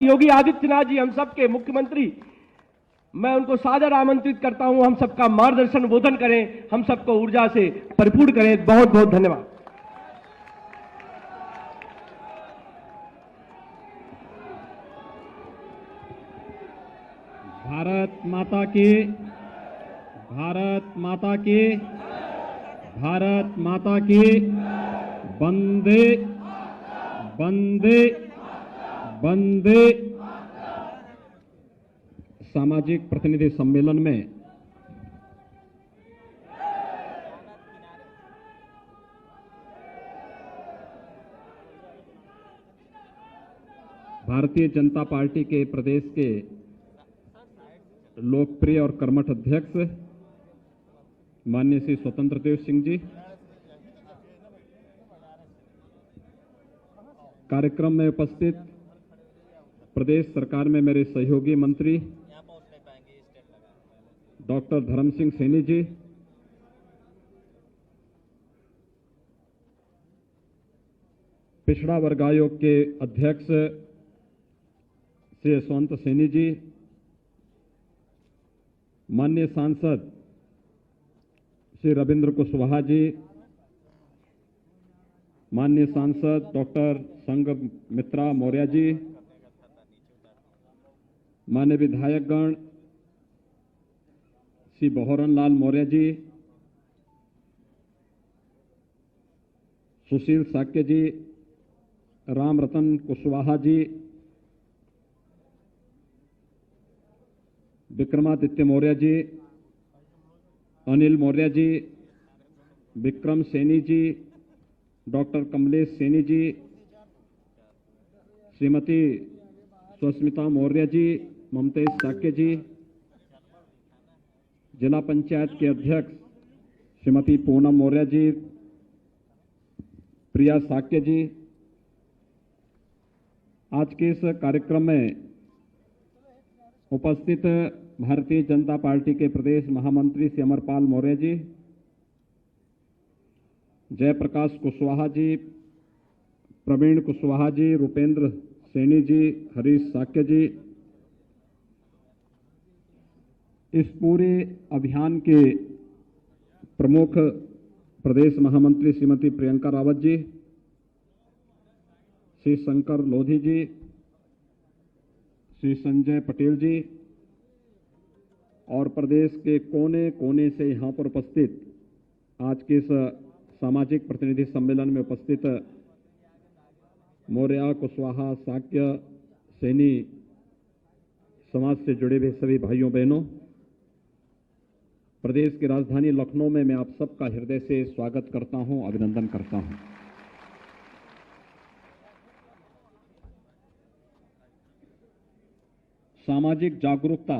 योगी आदित्यनाथ जी हम सबके मुख्यमंत्री, मैं उनको सादर आमंत्रित करता हूं, हम सबका मार्गदर्शन बोधन करें, हम सबको ऊर्जा से परिपूर्ण करें। बहुत बहुत धन्यवाद। भारत माता की, भारत माता की, भारत माता की, वंदे वंदे वंदे। सामाजिक प्रतिनिधि सम्मेलन में भारतीय जनता पार्टी के प्रदेश के लोकप्रिय और कर्मठ अध्यक्ष माननीय श्री स्वतंत्र देव सिंह जी, कार्यक्रम में उपस्थित प्रदेश सरकार में मेरे सहयोगी मंत्री डॉक्टर धर्म सिंह सैनी जी, पिछड़ा वर्ग आयोग के अध्यक्ष श्री यशवंत सैनी जी, माननीय सांसद श्री रविंद्र कुशवाहा जी, माननीय सांसद डॉक्टर संघमित्रा मौर्य जी, माननीय विधायकगण श्री बहोरन लाल मौर्य जी, सुशील साक्य जी, राम रतन कुशवाहा जी, विक्रमादित्य मौर्य जी, अनिल मौर्य जी, विक्रम सैनी जी, डॉक्टर कमलेश सैनी जी, श्रीमती सुस्मिता मौर्य जी, ममतेश साक्य जी, जिला पंचायत के अध्यक्ष श्रीमती पूनम मौर्य जी, प्रिया साक्य जी, आज के इस कार्यक्रम में उपस्थित भारतीय जनता पार्टी के प्रदेश महामंत्री श्री अमरपाल मौर्य जी, जयप्रकाश कुशवाहा जी, प्रवीण कुशवाहा जी, रुपेंद्र सैनी जी, हरीश साक्य जी, इस पूरे अभियान के प्रमुख प्रदेश महामंत्री श्रीमती प्रियंका रावत जी, श्री शंकर लोधी जी, श्री संजय पटेल जी और प्रदेश के कोने कोने से यहां पर उपस्थित आज के इस सामाजिक प्रतिनिधि सम्मेलन में उपस्थित मौर्य, कुशवाहा, साक्य, सैनी समाज से जुड़े हुए सभी भाइयों बहनों, प्रदेश की राजधानी लखनऊ में मैं आप सबका हृदय से स्वागत करता हूं, अभिनंदन करता हूं। सामाजिक जागरूकता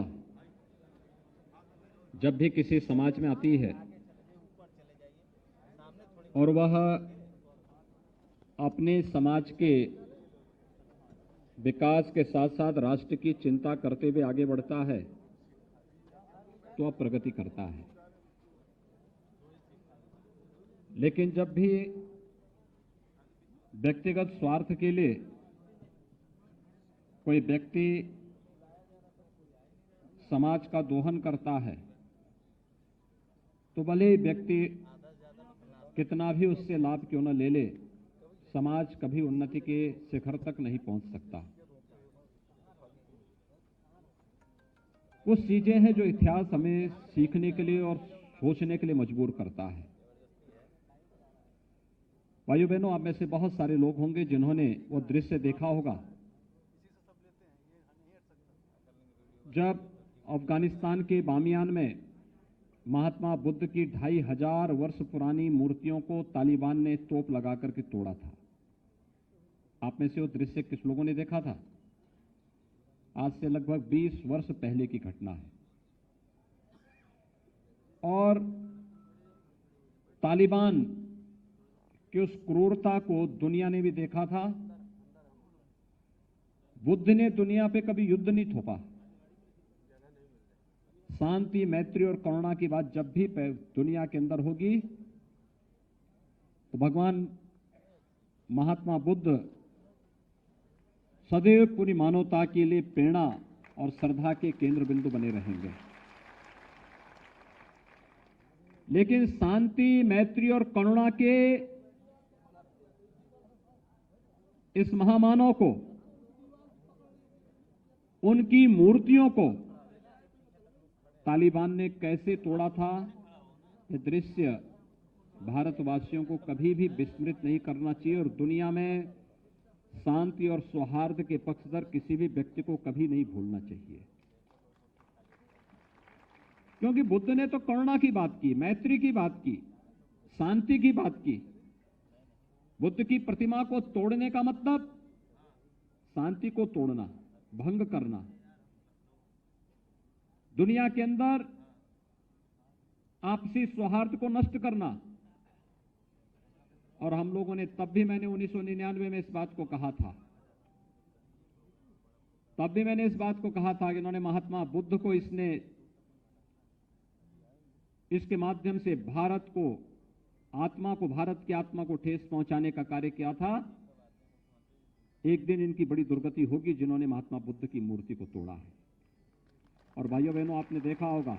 जब भी किसी समाज में आती है और वह अपने समाज के विकास के साथ साथ राष्ट्र की चिंता करते हुए आगे बढ़ता है तो वह प्रगति करता है। लेकिन जब भी व्यक्तिगत स्वार्थ के लिए कोई व्यक्ति समाज का दोहन करता है तो भले ही व्यक्ति कितना भी उससे लाभ क्यों न ले ले, समाज कभी उन्नति के शिखर तक नहीं पहुंच सकता। कुछ चीजें हैं जो इतिहास हमें सीखने के लिए और सोचने के लिए मजबूर करता है। भाइयों बहनों, आप में से बहुत सारे लोग होंगे जिन्होंने वो दृश्य देखा होगा जब अफगानिस्तान के बामियान में महात्मा बुद्ध की 2500 वर्ष पुरानी मूर्तियों को तालिबान ने तोप लगाकर के तोड़ा था। आप में से वो दृश्य किस लोगों ने देखा था? आज से लगभग 20 वर्ष पहले की घटना है और तालिबान की उस क्रूरता को दुनिया ने भी देखा था। बुद्ध ने दुनिया पे कभी युद्ध नहीं थोपा। शांति, मैत्री और करुणा की बात जब भी दुनिया के अंदर होगी तो भगवान महात्मा बुद्ध सदैव पूरी मानवता के लिए प्रेरणा और श्रद्धा के केंद्र बिंदु बने रहेंगे। लेकिन शांति, मैत्री और करुणा के इस महामानव को, उनकी मूर्तियों को तालिबान ने कैसे तोड़ा था, यह दृश्य भारतवासियों को कभी भी विस्मृत नहीं करना चाहिए और दुनिया में शांति और सौहार्द के पक्षधर किसी भी व्यक्ति को कभी नहीं भूलना चाहिए। क्योंकि बुद्ध ने तो करुणा की बात की, मैत्री की बात की, शांति की बात की। बुद्ध की प्रतिमा को तोड़ने का मतलब शांति को तोड़ना, भंग करना, दुनिया के अंदर आपसी सौहार्द को नष्ट करना। और हम लोगों ने तब भी, मैंने 1999 में इस बात को कहा था, तब भी मैंने इस बात को कहा था कि इन्होंने, महात्मा बुद्ध को, इसके माध्यम से भारत की आत्मा को ठेस पहुंचाने का कार्य किया था। एक दिन इनकी बड़ी दुर्गति होगी जिन्होंने महात्मा बुद्ध की मूर्ति को तोड़ा है। और भाइयों बहनों, आपने देखा होगा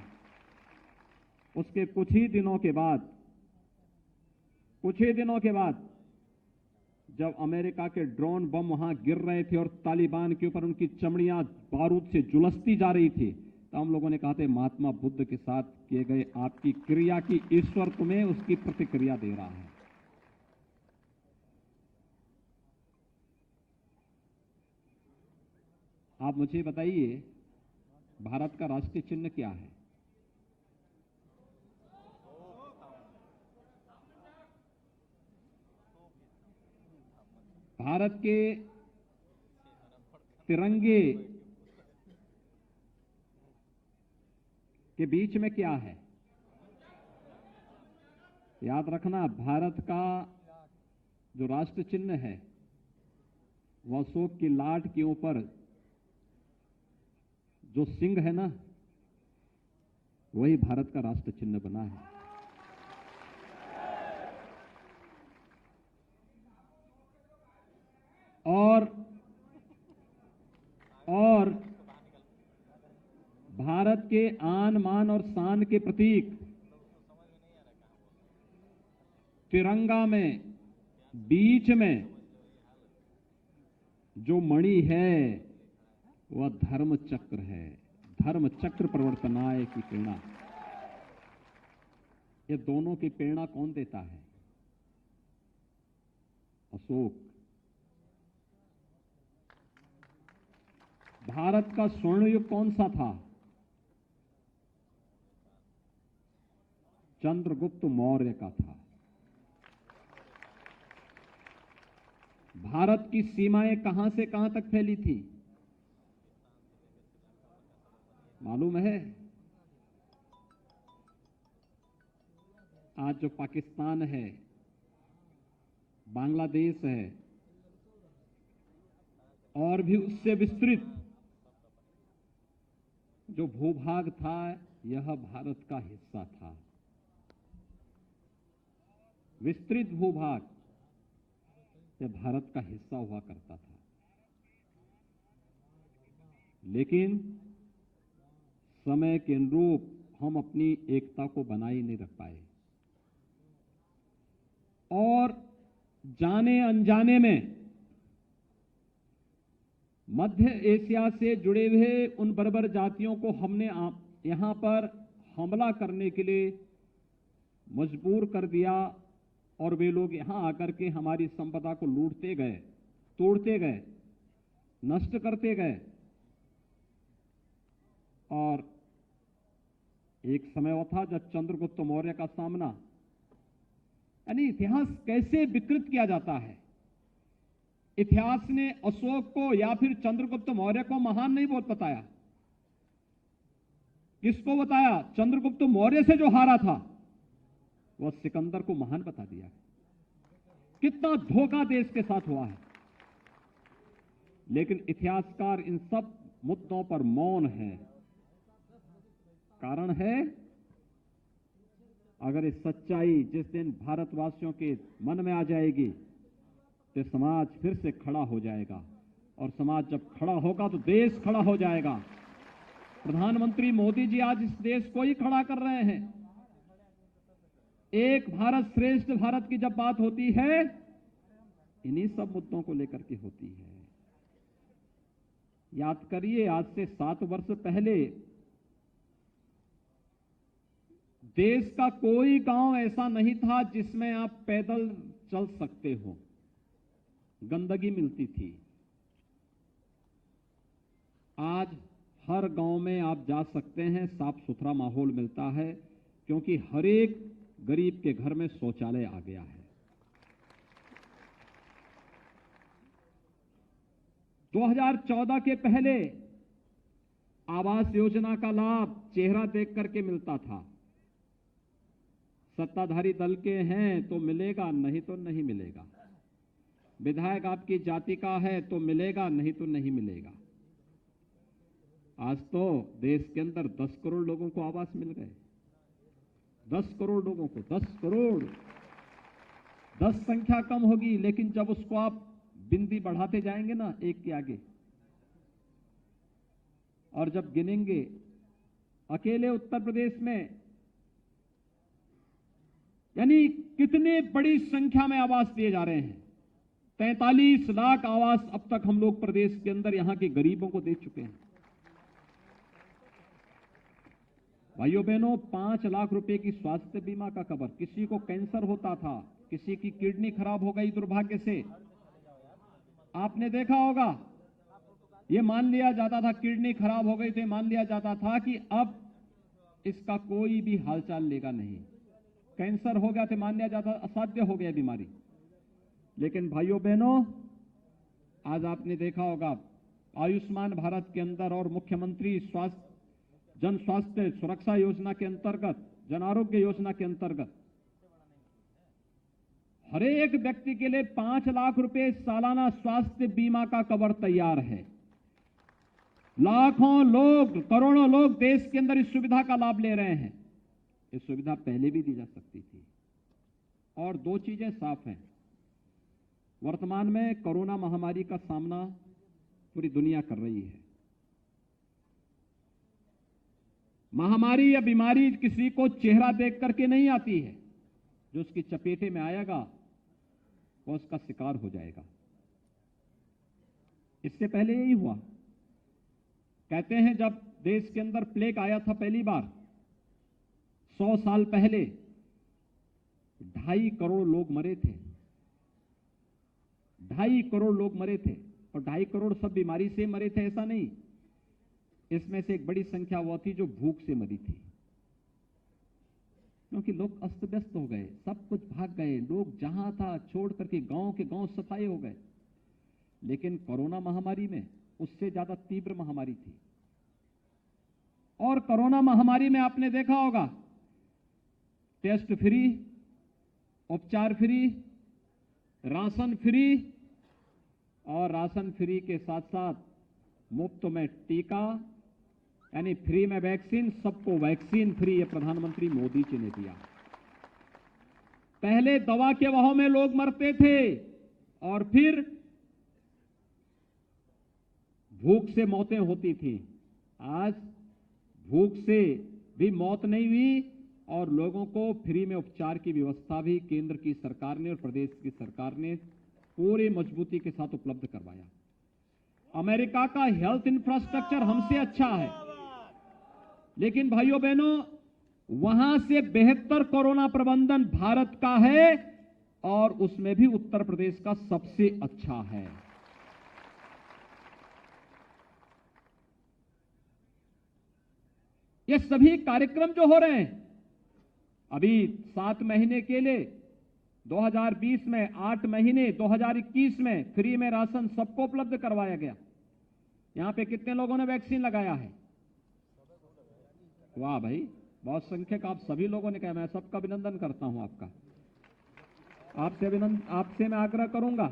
उसके कुछ ही दिनों के बाद जब अमेरिका के ड्रोन बम वहां गिर रहे थे और तालिबान के ऊपर उनकी चमड़ियां बारूद से झुलसती जा रही थी, तो हम लोगों ने कहा था महात्मा बुद्ध के साथ किए गए आपकी क्रिया की ईश्वर तुम्हें उसकी प्रतिक्रिया दे रहा है। आप मुझे बताइए, भारत का राष्ट्रीय चिन्ह क्या है? भारत के तिरंगे के बीच में क्या है? याद रखना, भारत का जो राष्ट्र चिन्ह है वह अशोक की लाट के ऊपर जो सिंह है ना, वही भारत का राष्ट्र चिन्ह बना है। और भारत के आन, मान और शान के प्रतीक तिरंगा में बीच में जो मणि है वह धर्म चक्र है। धर्म चक्र प्रवर्तनाय की प्रेरणा। ये दोनों की प्रेरणा कौन देता है? अशोक। भारत का स्वर्ण युग कौन सा था? चंद्रगुप्त मौर्य का था। भारत की सीमाएं कहां से कहां तक फैली थी मालूम है? आज जो पाकिस्तान है, बांग्लादेश है और भी उससे विस्तृत जो भूभाग था, यह भारत का हिस्सा था। विस्तृत भूभाग यह भारत का हिस्सा हुआ करता था। लेकिन समय के अनुरूप हम अपनी एकता को बनाए नहीं रख पाए और जाने अनजाने में मध्य एशिया से जुड़े हुए उन बर्बर जातियों को हमने यहां पर हमला करने के लिए मजबूर कर दिया और वे लोग यहां आकर के हमारी संपदा को लूटते गए, तोड़ते गए, नष्ट करते गए। और एक समय वो था जब चंद्रगुप्त मौर्य का सामना, यानी इतिहास कैसे विकृत किया जाता है। इतिहास ने अशोक को या फिर चंद्रगुप्त मौर्य को महान नहीं बहुत बताया। किसको बताया? चंद्रगुप्त मौर्य से जो हारा था वह सिकंदर को महान बता दिया। कितना धोखा देश के साथ हुआ है। लेकिन इतिहासकार इन सब मुद्दों पर मौन है। कारण है, अगर इस सच्चाई जिस दिन भारतवासियों के मन में आ जाएगी तो समाज फिर से खड़ा हो जाएगा और समाज जब खड़ा होगा तो देश खड़ा हो जाएगा। प्रधानमंत्री मोदी जी आज इस देश को ही खड़ा कर रहे हैं। एक भारत श्रेष्ठ भारत की जब बात होती है, इन्हीं सब मुद्दों को लेकर के होती है। याद करिए, आज से 7 वर्ष पहले देश का कोई गांव ऐसा नहीं था जिसमें आप पैदल चल सकते हो, गंदगी मिलती थी। आज हर गांव में आप जा सकते हैं, साफ सुथरा माहौल मिलता है, क्योंकि हर एक गरीब के घर में शौचालय आ गया है। 2014 के पहले आवास योजना का लाभ चेहरा देख करके मिलता था। सत्ताधारी दल के हैं तो मिलेगा, नहीं तो नहीं मिलेगा। विधायक आपकी जाति का है तो मिलेगा, नहीं तो नहीं मिलेगा। आज तो देश के अंदर 10 करोड़ लोगों को आवास मिल गए। 10 करोड़ लोगों को, 10 करोड़। 10 संख्या कम होगी, लेकिन जब उसको आप बिंदी बढ़ाते जाएंगे ना एक के आगे, और जब गिनेंगे, अकेले उत्तर प्रदेश में यानी कितने बड़ी संख्या में आवास दिए जा रहे हैं। 43 लाख आवास अब तक हम लोग प्रदेश के अंदर यहां के गरीबों को दे चुके हैं। भाइयों बहनों, 5 लाख रुपए की स्वास्थ्य बीमा का कवर। किसी को कैंसर होता था, किसी की किडनी खराब हो गई दुर्भाग्य से, आपने देखा होगा, ये मान लिया जाता था किडनी खराब हो गई, तो मान लिया जाता था कि अब इसका कोई भी हालचाल लेगा नहीं। कैंसर हो गया तो मान लिया जाता असाध्य हो गया बीमारी। लेकिन भाइयों बहनों, आज आपने देखा होगा आयुष्मान भारत के अंदर और मुख्यमंत्री जन स्वास्थ्य सुरक्षा योजना के अंतर्गत, जन आरोग्य योजना के अंतर्गत हर एक व्यक्ति के लिए 5 लाख रुपए सालाना स्वास्थ्य बीमा का कवर तैयार है। लाखों लोग, करोड़ों लोग देश के अंदर इस सुविधा का लाभ ले रहे हैं। ये सुविधा पहले भी दी जा सकती थी। और 2 चीजें साफ हैं, वर्तमान में कोरोना महामारी का सामना पूरी दुनिया कर रही है। महामारी या बीमारी किसी को चेहरा देख करके नहीं आती है। जो उसकी चपेटे में आएगा वो उसका शिकार हो जाएगा। इससे पहले यही हुआ। कहते हैं जब देश के अंदर प्लेग आया था पहली बार 100 साल पहले, 2.5 करोड़ लोग मरे थे। 2.5 करोड़ लोग मरे थे, और 2.5 करोड़ सब बीमारी से मरे थे ऐसा नहीं। इसमें से एक बड़ी संख्या वो थी जो भूख से मरी थी, क्योंकि लोग अस्त व्यस्त हो गए, सब कुछ भाग गए, लोग जहां था छोड़ करके गांव के गांव सफाए हो गए। लेकिन कोरोना महामारी में उससे ज्यादा तीव्र महामारी थी। और कोरोना महामारी में आपने देखा होगा, टेस्ट फ्री, उपचार फ्री, राशन फ्री, और राशन फ्री के साथ साथ मुफ्त में टीका, यानी फ्री में वैक्सीन, सबको वैक्सीन फ्री, ये प्रधानमंत्री मोदी जी ने दिया। पहले दवा के अभाव में लोग मरते थे, और फिर भूख से मौतें होती थी। आज भूख से भी मौत नहीं हुई, और लोगों को फ्री में उपचार की व्यवस्था भी केंद्र की सरकार ने और प्रदेश की सरकार ने पूरी मजबूती के साथ उपलब्ध करवाया। अमेरिका का हेल्थ इंफ्रास्ट्रक्चर हमसे अच्छा है, लेकिन भाइयों बहनों, वहां से बेहतर कोरोना प्रबंधन भारत का है, और उसमें भी उत्तर प्रदेश का सबसे अच्छा है। ये सभी कार्यक्रम जो हो रहे हैं, अभी 7 महीने के लिए 2020 में, 8 महीने 2021 में फ्री में राशन सबको उपलब्ध करवाया गया। यहां पे कितने लोगों ने वैक्सीन लगाया है? वाह भाई, बहुत संख्यक आप सभी लोगों ने कहा। मैं सबका अभिनंदन करता हूं आपका। आपसे मैं आग्रह करूंगा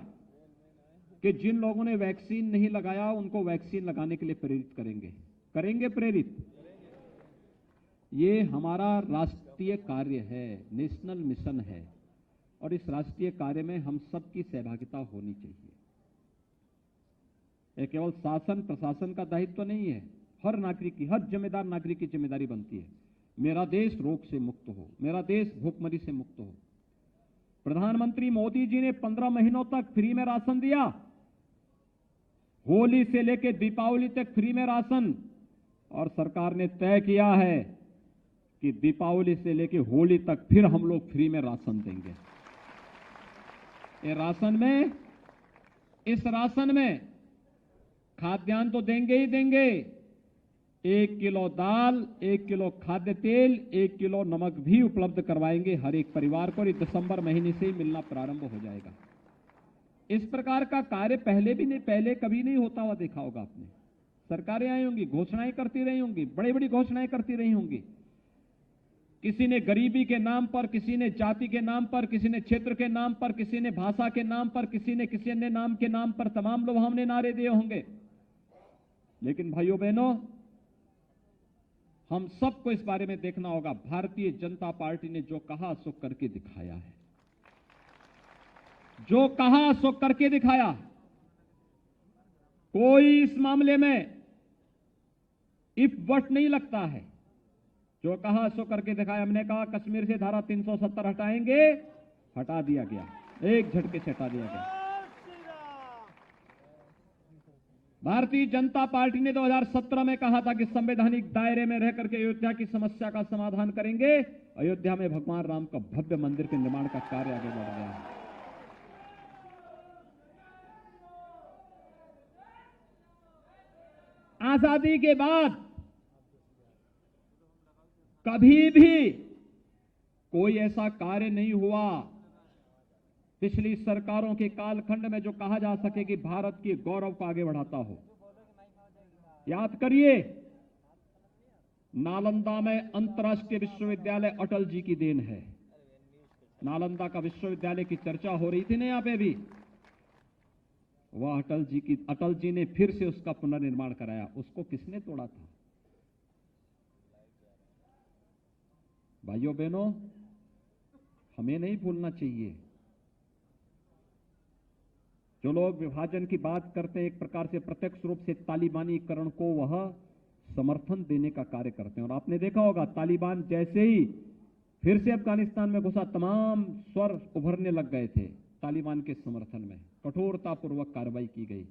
कि जिन लोगों ने वैक्सीन नहीं लगाया उनको वैक्सीन लगाने के लिए प्रेरित करेंगे प्रेरित। ये हमारा राष्ट्रीय कार्य है, नेशनल मिशन है, और इस राष्ट्रीय कार्य में हम सबकी सहभागिता होनी चाहिए। ये केवल शासन प्रशासन का दायित्व नहीं है, हर नागरिक की, हर जिम्मेदार नागरिक की जिम्मेदारी बनती है। मेरा देश रोग से मुक्त हो, मेरा देश भूखमरी से मुक्त हो। प्रधानमंत्री मोदी जी ने 15 महीनों तक फ्री में राशन दिया, होली से लेकर दीपावली तक फ्री में राशन, और सरकार ने तय किया है कि दीपावली से लेकर होली तक फिर हम लोग फ्री में राशन देंगे। इस राशन में खाद्यान्न तो देंगे ही देंगे, 1 किलो दाल, 1 किलो खाद्य तेल, 1 किलो नमक भी उपलब्ध करवाएंगे हर एक परिवार को। दिसंबर महीने से ही मिलना प्रारंभ हो जाएगा। इस प्रकार का कार्य पहले कभी नहीं होता हुआ देखा होगा आपने। सरकारें आई होंगी, घोषणाएं करती रही होंगी, बड़ी बड़ी घोषणाएं करती रही होंगी। किसी ने गरीबी के नाम पर, किसी ने जाति के नाम पर, किसी ने क्षेत्र के नाम पर, किसी ने भाषा के नाम पर, किसी ने किसी अन्य नाम के नाम पर तमाम लुभावने नारे दिए होंगे। लेकिन भाइयों बहनों, हम सबको इस बारे में देखना होगा, भारतीय जनता पार्टी ने जो कहा सो करके दिखाया है। जो कहा सो करके दिखाया। कोई इस मामले में इफ बट नहीं लगता है। जो कहा सो करके दिखाया। हमने कहा कश्मीर से धारा 370 हटाएंगे, हटा दिया गया, एक झटके से हटा दिया गया। भारतीय जनता पार्टी ने 2017 में कहा था कि संवैधानिक दायरे में रह करके अयोध्या की समस्या का समाधान करेंगे। अयोध्या में भगवान राम का भव्य मंदिर के निर्माण का कार्य आगे बढ़ गया है। आजादी के बाद कभी भी कोई ऐसा कार्य नहीं हुआ पिछली सरकारों के कालखंड में जो कहा जा सके कि भारत के गौरव को आगे बढ़ाता हो। याद करिए, नालंदा में अंतर्राष्ट्रीय विश्वविद्यालय अटल जी की देन है। नालंदा का विश्वविद्यालय की चर्चा हो रही थी ना यहां पे भी। वह अटल जी ने फिर से उसका पुनर्निर्माण कराया। उसको किसने तोड़ा था? भाइयों बहनों, हमें नहीं भूलना चाहिए। जो लोग विभाजन की बात करते हैं, एक प्रकार से प्रत्यक्ष रूप से तालिबानीकरण को वह समर्थन देने का कार्य करते हैं। और आपने देखा होगा, तालिबान जैसे ही फिर से अफगानिस्तान में घुसा, तमाम स्वर उभरने लग गए थे तालिबान के समर्थन में। कठोरतापूर्वक कार्रवाई की गई,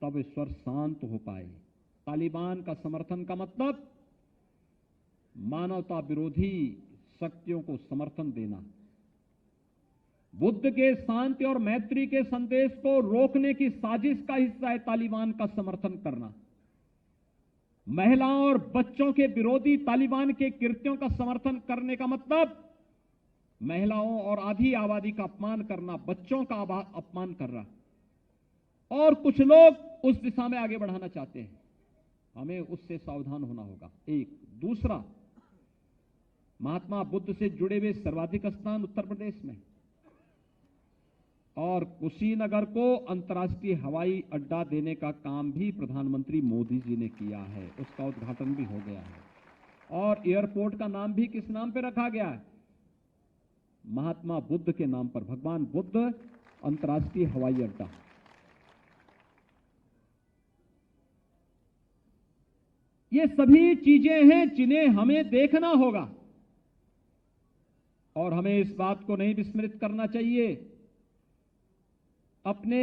तब स्वर शांत हो पाए। तालिबान का समर्थन का मतलब मानवता विरोधी शक्तियों को समर्थन देना। बुद्ध के शांति और मैत्री के संदेश को रोकने की साजिश का हिस्सा है तालिबान का समर्थन करना। महिलाओं और बच्चों के विरोधी तालिबान के कृत्यों का समर्थन करने का मतलब महिलाओं और आधी आबादी का अपमान करना, बच्चों का अपमान करना। और कुछ लोग उस दिशा में आगे बढ़ाना चाहते हैं। हमें उससे सावधान होना होगा। एक दूसरा, महात्मा बुद्ध से जुड़े हुए सर्वाधिक स्थान उत्तर प्रदेश में, और कुशीनगर को अंतर्राष्ट्रीय हवाई अड्डा देने का काम भी प्रधानमंत्री मोदी जी ने किया है। उसका उद्घाटन भी हो गया है। और एयरपोर्ट का नाम भी किस नाम पर रखा गया है? महात्मा बुद्ध के नाम पर, भगवान बुद्ध अंतर्राष्ट्रीय हवाई अड्डा। ये सभी चीजें हैं जिन्हें हमें देखना होगा और हमें इस बात को नहीं विस्मृत करना चाहिए। अपने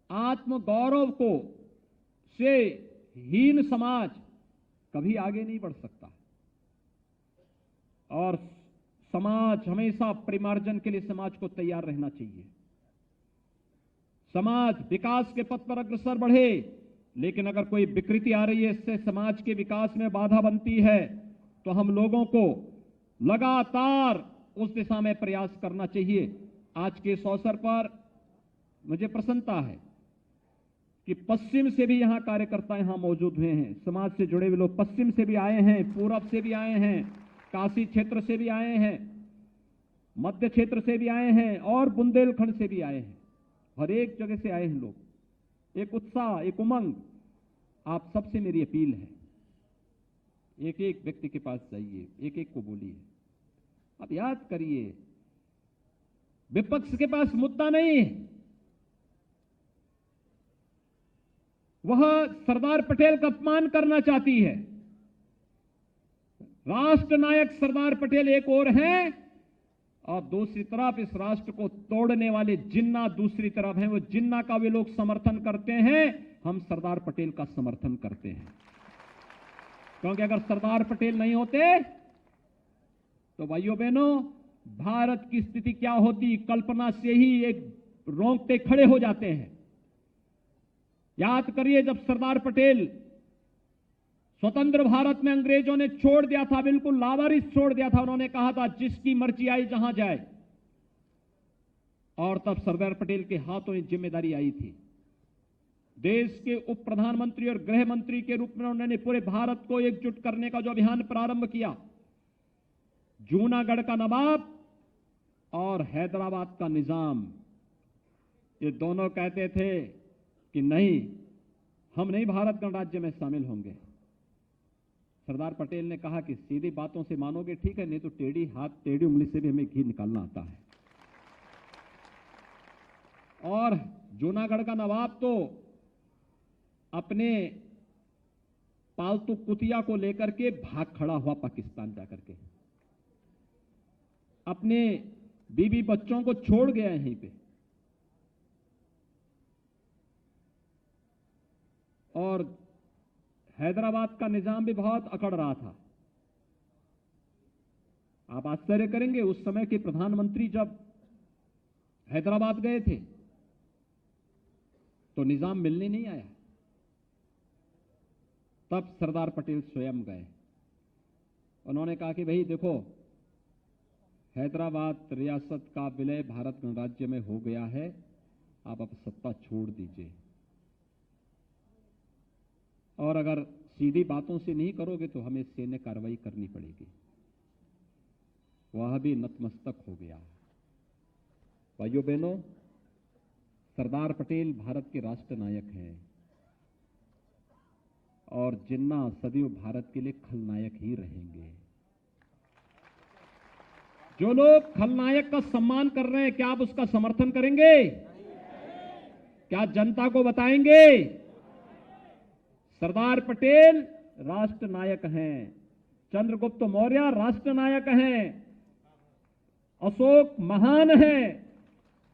आत्मगौरव को से हीन समाज कभी आगे नहीं बढ़ सकता और समाज हमेशा परिमार्जन के लिए समाज को तैयार रहना चाहिए। समाज विकास के पथ पर अग्रसर बढ़े, लेकिन अगर कोई विकृति आ रही है, इससे समाज के विकास में बाधा बनती है, तो हम लोगों को लगातार उस दिशा में प्रयास करना चाहिए। आज के इस अवसर पर मुझे प्रसन्नता है कि पश्चिम से भी यहां कार्यकर्ता यहां मौजूद हुए हैं। समाज से जुड़े हुए लोग पश्चिम से भी आए हैं, पूरब से भी आए हैं, काशी क्षेत्र से भी आए हैं, मध्य क्षेत्र से भी आए हैं और बुंदेलखंड से भी आए हैं। हर एक जगह से आए हैं लोग। एक उत्साह, एक उमंग। आप सबसे मेरी अपील है, एक एक व्यक्ति के पास जाइए, एक एक को बोलिए। आप याद करिए, विपक्ष के पास मुद्दा नहीं है, वह सरदार पटेल का अपमान करना चाहती है। राष्ट्र नायक सरदार पटेल एक ओर हैं और दूसरी तरफ इस राष्ट्र को तोड़ने वाले जिन्ना दूसरी तरफ हैं। वो जिन्ना का वे लोग समर्थन करते हैं, हम सरदार पटेल का समर्थन करते हैं। क्योंकि अगर सरदार पटेल नहीं होते तो भाइयों बहनों, भारत की स्थिति क्या होती, कल्पना से ही एक रोंगटे खड़े हो जाते हैं। याद करिए, जब सरदार पटेल स्वतंत्र भारत में अंग्रेजों ने छोड़ दिया था, बिल्कुल लावारिस छोड़ दिया था, उन्होंने कहा था जिसकी मर्जी आई जहां जाए। और तब सरदार पटेल के हाथों एक जिम्मेदारी आई थी। देश के उप प्रधानमंत्री और गृह मंत्री के रूप में उन्होंने पूरे भारत को एकजुट करने का जो अभियान प्रारंभ किया, जूनागढ़ का नवाब और हैदराबाद का निजाम, ये दोनों कहते थे कि नहीं, हम नहीं भारत गणराज्य में शामिल होंगे। सरदार पटेल ने कहा कि सीधी बातों से मानोगे ठीक है, नहीं तो टेढ़ी हाथ टेढ़ी उंगली से भी हमें घी निकालना आता है। और जूनागढ़ का नवाब तो अपने पालतू कुतिया को लेकर के भाग खड़ा हुआ पाकिस्तान जाकर के, अपने बीवी बच्चों को छोड़ गया यहीं पे। और हैदराबाद का निजाम भी बहुत अकड़ रहा था। आप आश्चर्य करेंगे, उस समय के प्रधानमंत्री जब हैदराबाद गए थे तो निजाम मिलने नहीं आया। तब सरदार पटेल स्वयं गए। उन्होंने कहा कि भाई देखो, हैदराबाद रियासत का विलय भारत गणराज्य में हो गया है, आप अब सत्ता छोड़ दीजिए, और अगर सीधी बातों से नहीं करोगे तो हमें सैन्य कार्रवाई करनी पड़ेगी। वह भी नतमस्तक हो गया। भाइयों बहनों, सरदार पटेल भारत के राष्ट्र नायक हैं और जिन्ना सदैव भारत के लिए खलनायक ही रहेंगे। जो लोग खलनायक का सम्मान कर रहे हैं, क्या आप उसका समर्थन करेंगे? क्या जनता को बताएंगे? सरदार पटेल राष्ट्र नायक हैं, चंद्रगुप्त मौर्य राष्ट्र नायक हैं, अशोक महान हैं,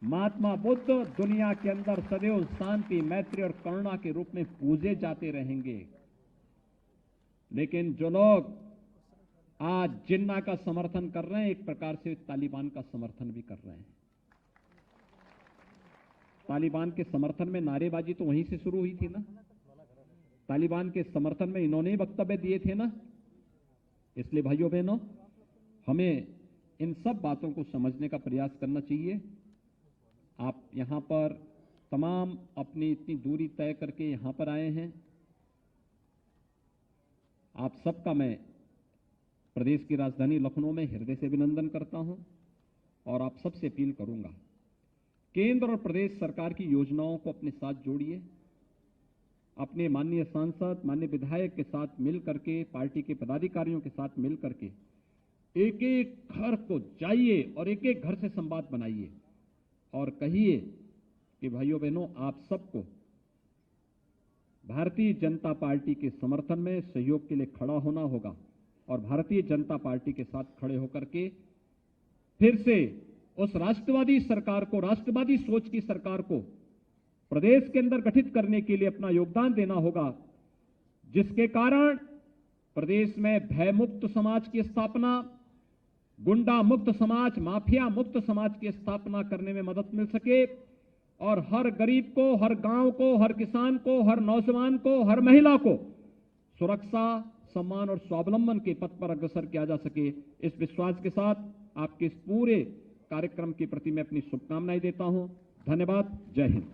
महात्मा बुद्ध दुनिया के अंदर सदैव शांति, मैत्री और करुणा के रूप में पूजे जाते रहेंगे। लेकिन जो लोग आज जिन्ना का समर्थन कर रहे हैं, एक प्रकार से तालिबान का समर्थन भी कर रहे हैं। तालिबान के समर्थन में नारेबाजी तो वहीं से शुरू हुई थी ना, तालिबान के समर्थन में इन्होंने ही वक्तव्य दिए थे ना। इसलिए भाइयों बहनों, हमें इन सब बातों को समझने का प्रयास करना चाहिए। आप यहां पर तमाम अपनी इतनी दूरी तय करके यहां पर आए हैं, आप सबका मैं प्रदेश की राजधानी लखनऊ में हृदय से अभिनंदन करता हूं और आप सबसे अपील करूंगा, केंद्र और प्रदेश सरकार की योजनाओं को अपने साथ जोड़िए। अपने माननीय सांसद, माननीय विधायक के साथ मिल करके, पार्टी के पदाधिकारियों के साथ मिल करके एक एक घर को जाइए और एक एक घर से संवाद बनाइए और कहिए कि भाइयों बहनों, आप सबको भारतीय जनता पार्टी के समर्थन में सहयोग के लिए खड़ा होना होगा और भारतीय जनता पार्टी के साथ खड़े होकर के फिर से उस राष्ट्रवादी सरकार को, राष्ट्रवादी सोच की सरकार को प्रदेश के अंदर गठित करने के लिए अपना योगदान देना होगा, जिसके कारण प्रदेश में भयमुक्त समाज की स्थापना, गुंडा मुक्त समाज, माफिया मुक्त समाज की स्थापना करने में मदद मिल सके और हर गरीब को, हर गांव को, हर किसान को, हर नौजवान को, हर महिला को सुरक्षा, सम्मान और स्वावलंबन के पथ पर अग्रसर किया जा सके। इस विश्वास के साथ आपके इस पूरे कार्यक्रम के प्रति मैं अपनी शुभकामनाएं देता हूं। धन्यवाद। जय हिंद।